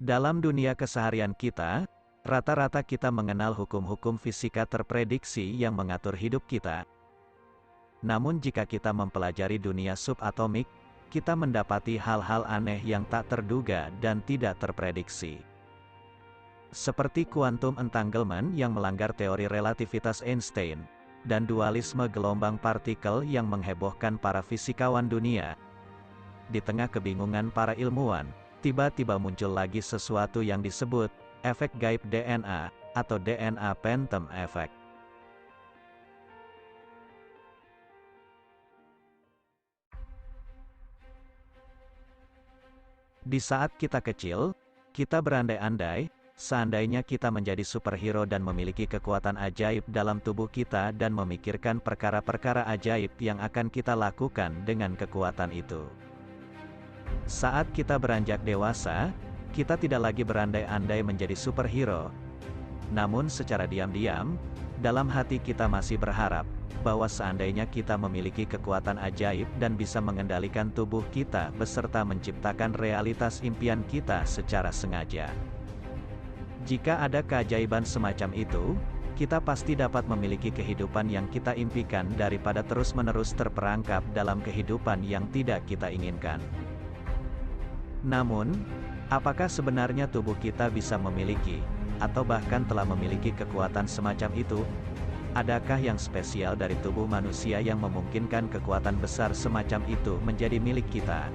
Dalam dunia keseharian kita, rata-rata kita mengenal hukum-hukum fisika terprediksi yang mengatur hidup kita. Namun jika kita mempelajari dunia subatomik, kita mendapati hal-hal aneh yang tak terduga dan tidak terprediksi. Seperti quantum entanglement yang melanggar teori relativitas Einstein, dan dualisme gelombang partikel yang menghebohkan para fisikawan dunia. Di tengah kebingungan para ilmuwan, tiba-tiba muncul lagi sesuatu yang disebut efek gaib DNA, atau DNA Phantom Effect. Di saat kita kecil, kita berandai-andai, seandainya kita menjadi superhero dan memiliki kekuatan ajaib dalam tubuh kita dan memikirkan perkara-perkara ajaib yang akan kita lakukan dengan kekuatan itu. Saat kita beranjak dewasa, kita tidak lagi berandai-andai menjadi superhero. Namun secara diam-diam, dalam hati kita masih berharap, bahwa seandainya kita memiliki kekuatan ajaib dan bisa mengendalikan tubuh kita beserta menciptakan realitas impian kita secara sengaja. Jika ada keajaiban semacam itu, kita pasti dapat memiliki kehidupan yang kita impikan daripada terus-menerus terperangkap dalam kehidupan yang tidak kita inginkan. Namun, apakah sebenarnya tubuh kita bisa memiliki, atau bahkan telah memiliki kekuatan semacam itu? Adakah yang spesial dari tubuh manusia yang memungkinkan kekuatan besar semacam itu menjadi milik kita?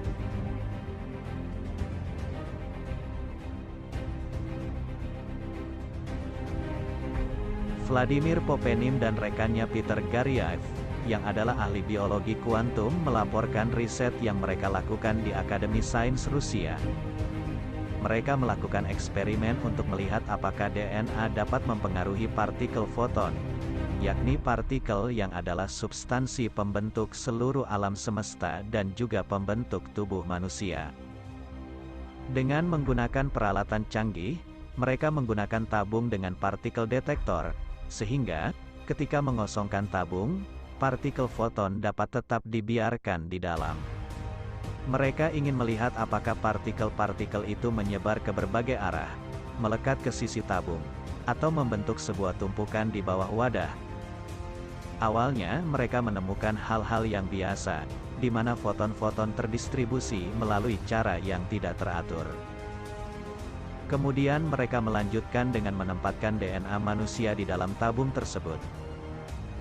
Vladimir Popenin dan rekannya Peter Garyaev, yang adalah ahli biologi kuantum, melaporkan riset yang mereka lakukan di Akademi Sains Rusia. Mereka melakukan eksperimen untuk melihat apakah DNA dapat mempengaruhi partikel foton, yakni partikel yang adalah substansi pembentuk seluruh alam semesta dan juga pembentuk tubuh manusia. Dengan menggunakan peralatan canggih, mereka menggunakan tabung dengan partikel detektor, sehingga, ketika mengosongkan tabung, partikel foton dapat tetap dibiarkan di dalam. Mereka ingin melihat apakah partikel-partikel itu menyebar ke berbagai arah, melekat ke sisi tabung, atau membentuk sebuah tumpukan di bawah wadah. Awalnya, mereka menemukan hal-hal yang biasa, di mana foton-foton terdistribusi melalui cara yang tidak teratur. Kemudian mereka melanjutkan dengan menempatkan DNA manusia di dalam tabung tersebut.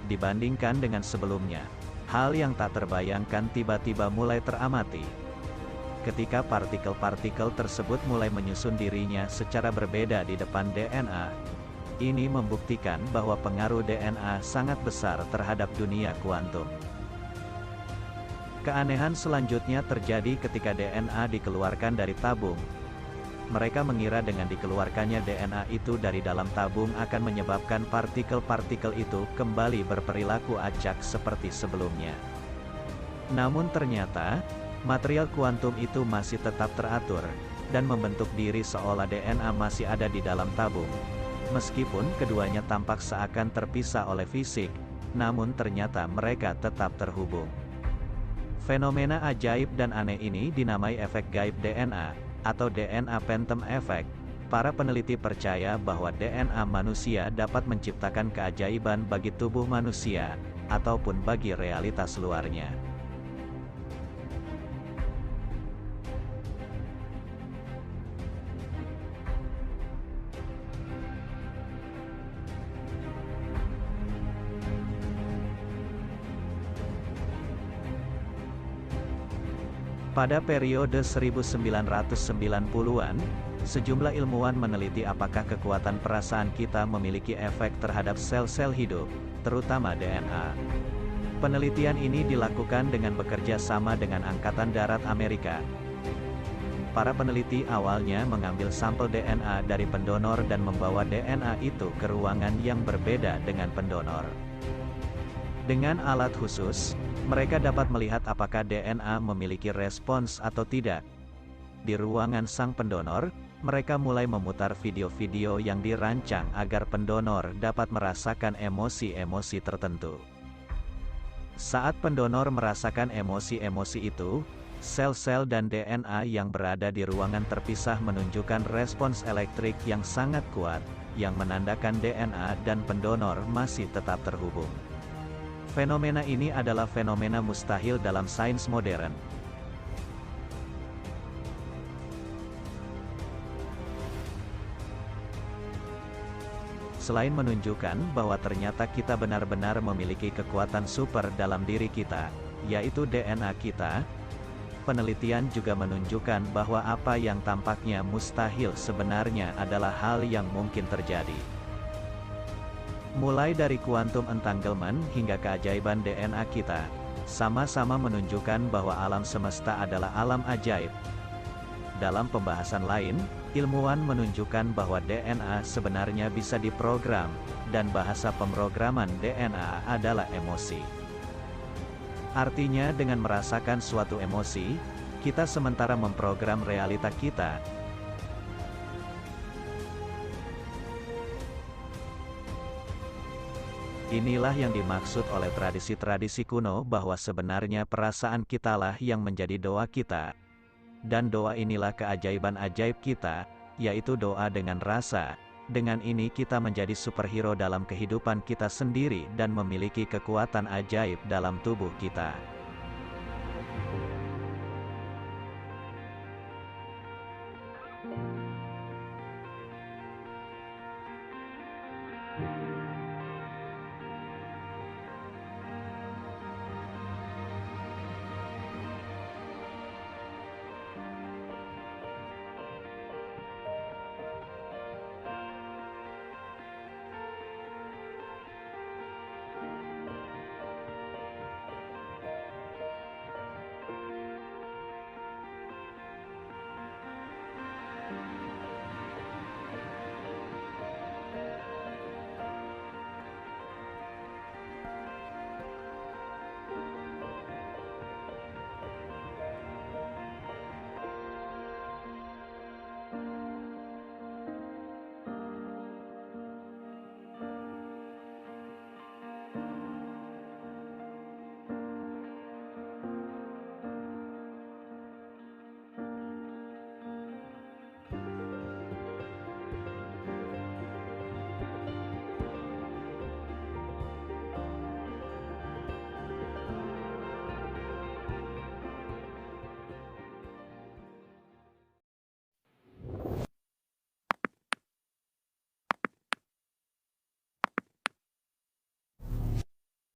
Dibandingkan dengan sebelumnya, hal yang tak terbayangkan tiba-tiba mulai teramati. Ketika partikel-partikel tersebut mulai menyusun dirinya secara berbeda di depan DNA, ini membuktikan bahwa pengaruh DNA sangat besar terhadap dunia kuantum. Keanehan selanjutnya terjadi ketika DNA dikeluarkan dari tabung. Mereka mengira dengan dikeluarkannya DNA itu dari dalam tabung akan menyebabkan partikel-partikel itu kembali berperilaku acak seperti sebelumnya. Namun ternyata, material kuantum itu masih tetap teratur, dan membentuk diri seolah DNA masih ada di dalam tabung. Meskipun keduanya tampak seakan terpisah oleh fisik, namun ternyata mereka tetap terhubung. Fenomena ajaib dan aneh ini dinamai efek gaib DNA, atau DNA Phantom Effect. Para peneliti percaya bahwa DNA manusia dapat menciptakan keajaiban bagi tubuh manusia, ataupun bagi realitas luarnya. Pada periode 1990-an, sejumlah ilmuwan meneliti apakah kekuatan perasaan kita memiliki efek terhadap sel-sel hidup, terutama DNA. Penelitian ini dilakukan dengan bekerja sama dengan Angkatan Darat Amerika. Para peneliti awalnya mengambil sampel DNA dari pendonor dan membawa DNA itu ke ruangan yang berbeda dengan pendonor. Dengan alat khusus, mereka dapat melihat apakah DNA memiliki respons atau tidak. Di ruangan sang pendonor, mereka mulai memutar video-video yang dirancang agar pendonor dapat merasakan emosi-emosi tertentu. Saat pendonor merasakan emosi-emosi itu, Sel-sel dan DNA yang berada di ruangan terpisah menunjukkan respons elektrik yang sangat kuat, yang menandakan DNA dan pendonor masih tetap terhubung. Fenomena ini adalah fenomena mustahil dalam sains modern. Selain menunjukkan bahwa ternyata kita benar-benar memiliki kekuatan super dalam diri kita, yaitu DNA kita, penelitian juga menunjukkan bahwa apa yang tampaknya mustahil sebenarnya adalah hal yang mungkin terjadi. Mulai dari quantum entanglement hingga keajaiban DNA kita, sama-sama menunjukkan bahwa alam semesta adalah alam ajaib. Dalam pembahasan lain, ilmuwan menunjukkan bahwa DNA sebenarnya bisa diprogram, dan bahasa pemrograman DNA adalah emosi. Artinya dengan merasakan suatu emosi, kita sementara memprogram realita kita. Inilah yang dimaksud oleh tradisi-tradisi kuno bahwa sebenarnya perasaan kitalah yang menjadi doa kita. Dan doa inilah keajaiban ajaib kita, yaitu doa dengan rasa. Dengan ini kita menjadi superhero dalam kehidupan kita sendiri dan memiliki kekuatan ajaib dalam tubuh kita.